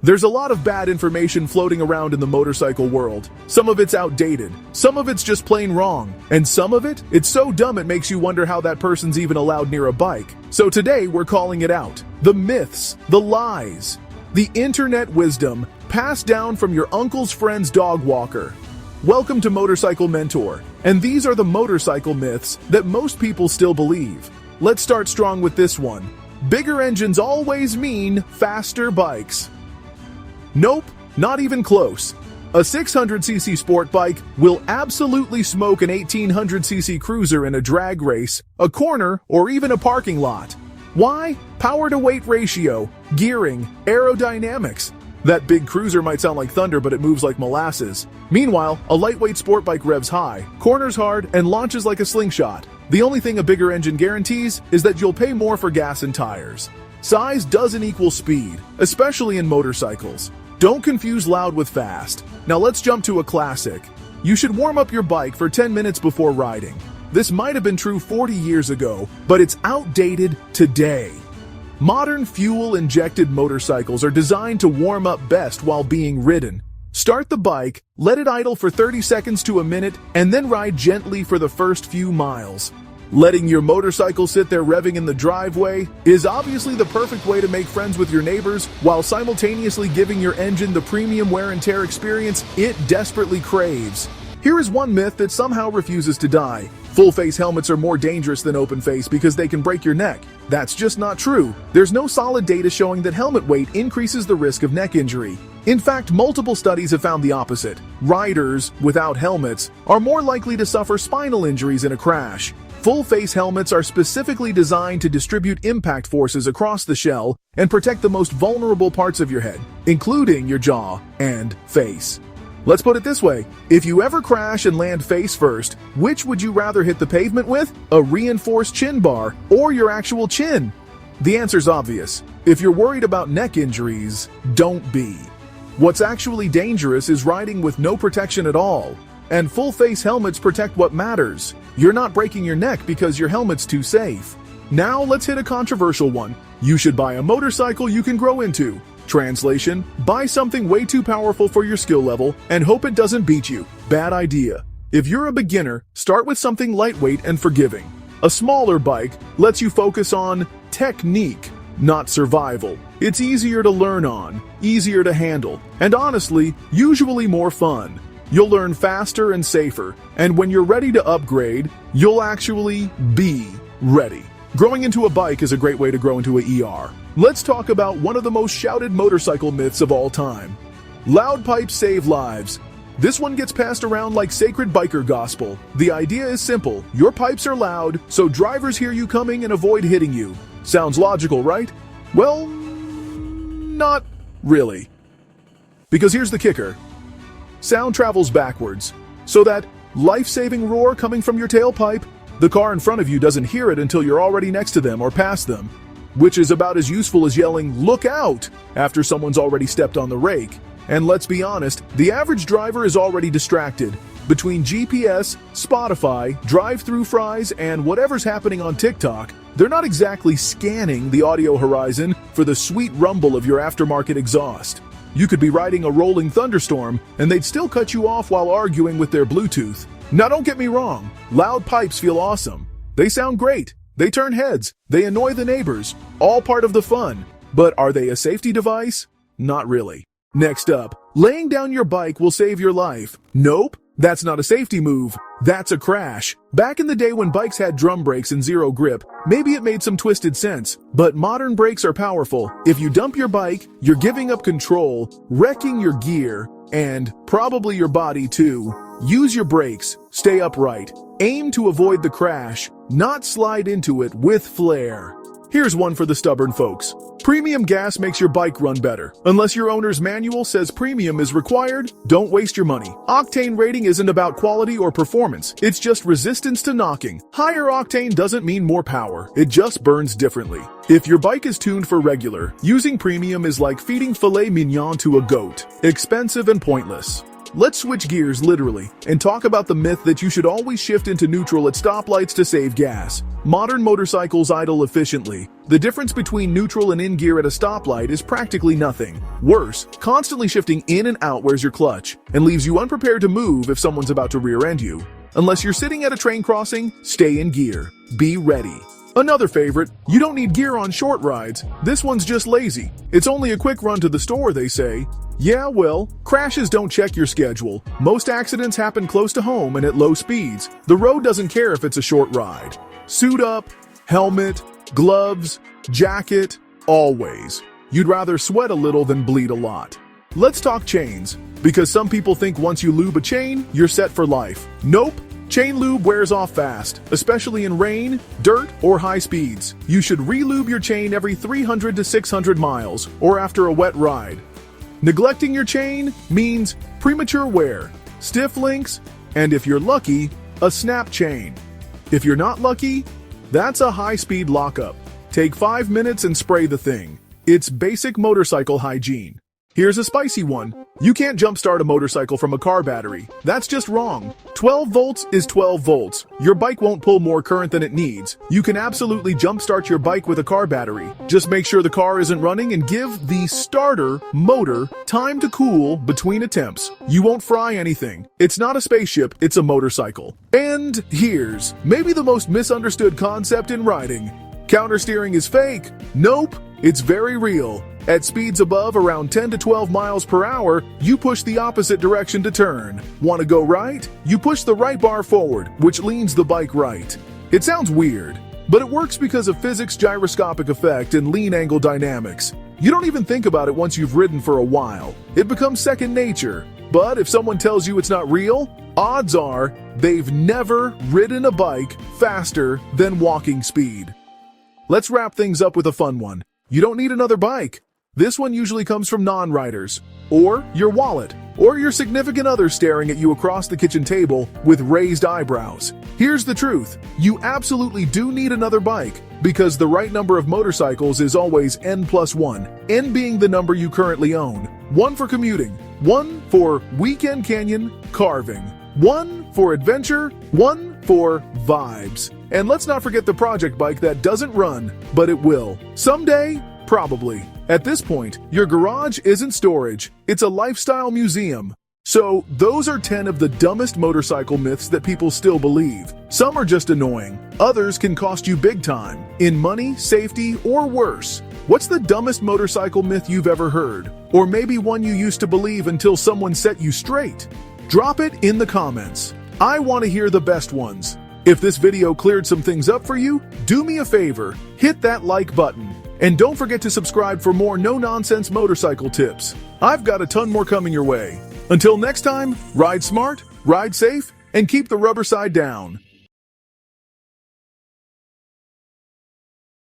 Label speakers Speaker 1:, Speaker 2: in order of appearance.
Speaker 1: There's a lot of bad information floating around in the motorcycle world. Some of it's outdated, some of it's just plain wrong, and some of it's so dumb it makes you wonder how that person's even allowed near a bike. So today we're calling it out. The myths, the lies, the internet wisdom passed down from your uncle's friend's dog walker. Welcome to Motorcycle Mentor, and these are the motorcycle myths that most people still believe. Let's start strong with this one. Bigger engines always mean faster bikes. Nope, not even close. A 600cc sport bike will absolutely smoke an 1800cc cruiser in a drag race, a corner, or even a parking lot. Why? Power to weight ratio, gearing, aerodynamics. That big cruiser might sound like thunder, but it moves like molasses. Meanwhile, a lightweight sport bike revs high, corners hard, and launches like a slingshot. The only thing a bigger engine guarantees is that you'll pay more for gas and tires. Size doesn't equal speed, especially in motorcycles. Don't confuse loud with fast. Now let's jump to a classic. You should warm up your bike for 10 minutes before riding. This might have been true 40 years ago, but it's outdated today. Modern fuel-injected motorcycles are designed to warm up best while being ridden. Start the bike, let it idle for 30 seconds to a minute, and then ride gently for the first few miles. Letting your motorcycle sit there revving in the driveway is obviously the perfect way to make friends with your neighbors while simultaneously giving your engine the premium wear and tear experience it desperately craves. Here is one myth that somehow refuses to die. Full-face helmets are more dangerous than open-face because they can break your neck. That's just not true. There's no solid data showing that helmet weight increases the risk of neck injury. In fact, multiple studies have found the opposite. Riders without helmets are more likely to suffer spinal injuries in a crash. Full-face helmets are specifically designed to distribute impact forces across the shell and protect the most vulnerable parts of your head, including your jaw and face. Let's put it this way. If you ever crash and land face first, which would you rather hit the pavement with? A reinforced chin bar or your actual chin? The answer's obvious. If you're worried about neck injuries, don't be. What's actually dangerous is riding with no protection at all. And full-face helmets protect what matters. You're not breaking your neck because your helmet's too safe. Now let's hit a controversial one. You should buy a motorcycle you can grow into. Translation, buy something way too powerful for your skill level and hope it doesn't beat you. Bad idea. If you're a beginner, start with something lightweight and forgiving. A smaller bike lets you focus on technique, not survival. It's easier to learn on, easier to handle, and honestly, usually more fun. You'll learn faster and safer, and when you're ready to upgrade, you'll actually be ready. Growing into a bike is a great way to grow into an ER. Let's talk about one of the most shouted motorcycle myths of all time. Loud pipes save lives. This one gets passed around like sacred biker gospel. The idea is simple. Your pipes are loud, so drivers hear you coming and avoid hitting you. Sounds logical, right? Well, not really. Because here's the kicker. Sound travels backwards, so that life-saving roar coming from your tailpipe, the car in front of you doesn't hear it until you're already next to them or past them, which is about as useful as yelling, "Look out!" after someone's already stepped on the rake. And let's be honest, the average driver is already distracted. Between GPS, Spotify, drive-through fries, and whatever's happening on TikTok, they're not exactly scanning the audio horizon for the sweet rumble of your aftermarket exhaust. You could be riding a rolling thunderstorm, and they'd still cut you off while arguing with their Bluetooth. Now don't get me wrong, loud pipes feel awesome. They sound great, they turn heads, they annoy the neighbors, all part of the fun. But are they a safety device? Not really. Next up, laying down your bike will save your life. Nope, that's not a safety move. That's a crash. Back in the day when bikes had drum brakes and zero grip, maybe it made some twisted sense, but modern brakes are powerful. If you dump your bike, you're giving up control, wrecking your gear, and probably your body too. Use your brakes, stay upright, aim to avoid the crash, not slide into it with flair. Here's one for the stubborn folks. Premium gas makes your bike run better. Unless your owner's manual says premium is required, don't waste your money. Octane rating isn't about quality or performance, it's just resistance to knocking. Higher octane doesn't mean more power, it just burns differently. If your bike is tuned for regular, using premium is like feeding filet mignon to a goat. Expensive and pointless. let's switch gears literally and talk about the myth that you should always shift into neutral at stoplights to save gas. Modern motorcycles idle efficiently. The difference between neutral and in gear at a stoplight is practically nothing. Worse, constantly shifting in and out wears your clutch and leaves you unprepared to move if someone's about to rear-end you. Unless you're sitting at a train crossing, stay in gear. Be ready. Another favorite, you don't need gear on short rides. This one's just lazy. It's only a quick run to the store, they say. Yeah, well, crashes don't check your schedule. Most accidents happen close to home and at low speeds. The road doesn't care if it's a short ride. Suit up, helmet, gloves, jacket, always. You'd rather sweat a little than bleed a lot. Let's talk chains, because some people think once you lube a chain, you're set for life. Nope. Chain lube wears off fast, especially in rain, dirt, or high speeds. You should re-lube your chain every 300 to 600 miles, or after a wet ride. Neglecting your chain means premature wear, stiff links, and if you're lucky, a snap chain. If you're not lucky, that's a high-speed lockup. Take 5 minutes and spray the thing. It's basic motorcycle hygiene. Here's a spicy one. You can't jumpstart a motorcycle from a car battery. That's just wrong. 12 volts is 12 volts. Your bike won't pull more current than it needs. You can absolutely jumpstart your bike with a car battery. Just make sure the car isn't running and give the starter motor time to cool between attempts. You won't fry anything. It's not a spaceship, it's a motorcycle. And here's maybe the most misunderstood concept in riding. Countersteering is fake. Nope, it's very real. At speeds above around 10 to 12 miles per hour, you push the opposite direction to turn. Want to go right? You push the right bar forward, which leans the bike right. It sounds weird, but it works because of physics, gyroscopic effect, and lean angle dynamics. You don't even think about it once you've ridden for a while. It becomes second nature. But if someone tells you it's not real, odds are they've never ridden a bike faster than walking speed. Let's wrap things up with a fun one. You don't need another bike. This one usually comes from non-riders, or your wallet, or your significant other staring at you across the kitchen table with raised eyebrows. Here's the truth. You absolutely do need another bike, because the right number of motorcycles is always N+1, N being the number you currently own. One for commuting, one for weekend canyon carving, one for adventure, one for vibes. And let's not forget the project bike that doesn't run, but it will. Someday, probably. At this point, your garage isn't storage, it's a lifestyle museum. So, those are 10 of the dumbest motorcycle myths that people still believe. Some are just annoying, others can cost you big time, in money, safety, or worse. What's the dumbest motorcycle myth you've ever heard? Or maybe one you used to believe until someone set you straight? Drop it in the comments. I want to hear the best ones. If this video cleared some things up for you, do me a favor, hit that like button. And don't forget to subscribe for more no-nonsense motorcycle tips. I've got a ton more coming your way. Until next time, ride smart, ride safe, and keep the rubber side down.